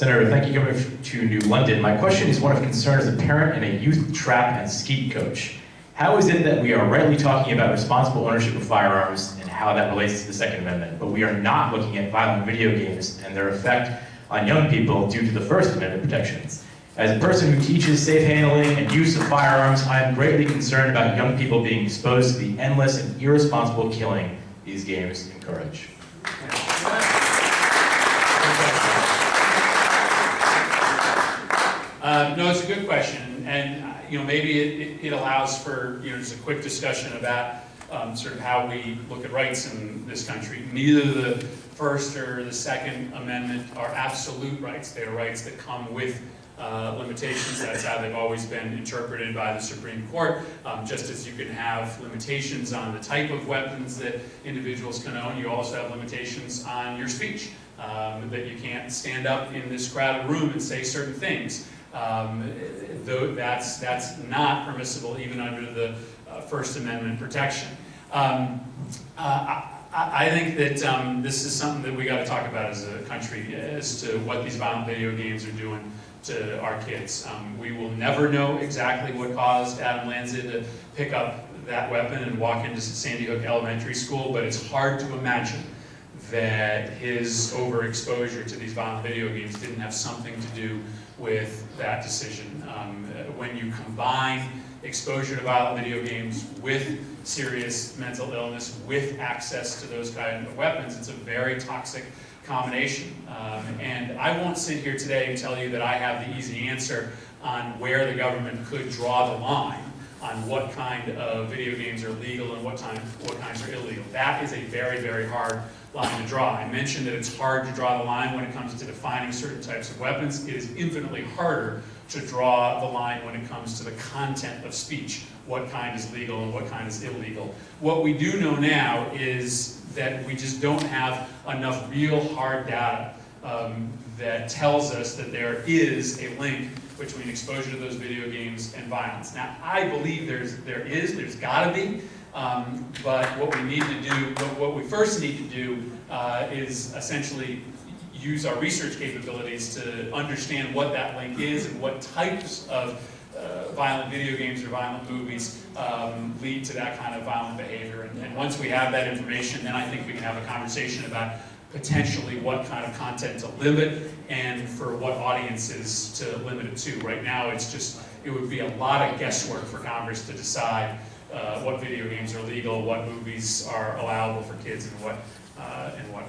Senator, thank you for coming to New London. My question is one of concern as a parent and a youth trap and skeet coach. How is it that we are rightly talking about responsible ownership of firearms and how that relates to the Second Amendment, but we are not looking at violent video games and their effect on young people due to the First Amendment protections? As a person who teaches safe handling and use of firearms, I am greatly concerned about young people being exposed to the endless and irresponsible killing these games encourage. No, it's a good question, and maybe it allows for just a quick discussion about sort of how we look at rights in this country. Neither the First or the Second Amendment are absolute rights. They are rights that come with limitations. That's how they've always been interpreted by the Supreme Court. Just as you can have limitations on the type of weapons that individuals can own, you also have limitations on your speech. That you can't stand up in this crowded room and say certain things. Though that's not permissible even under the First Amendment protection. I think that this is something that we got to talk about as a country as to what these violent video games are doing to our kids. We will never know exactly what caused Adam Lanza to pick up that weapon and walk into Sandy Hook Elementary School, but it's hard to imagine that his overexposure to these violent video games didn't have something to do with that decision. When you combine exposure to violent video games with serious mental illness, with access to those kind of weapons, it's a very toxic combination. And I won't sit here today and tell you that I have the easy answer on where the government could draw the line on what kind of video games are legal and what kinds are illegal. That is a very, very hard line to draw. I mentioned that it's hard to draw the line when it comes to defining certain types of weapons. It is infinitely harder to draw the line when it comes to the content of speech, what kind is legal and what kind is illegal. What we do know now is that we just don't have enough real hard data that tells us that there is a link between exposure to those video games and violence. Now, I believe there's gotta be, but what we need to do, what we first need to do is essentially use our research capabilities to understand what that link is and what types of violent video games or violent movies lead to that kind of violent behavior. And once we have that information, then I think we can have a conversation about potentially what kind of content to limit and for what audiences to limit it to. Right now, it would be a lot of guesswork for Congress to decide what video games are legal, what movies are allowable for kids, and what aren't.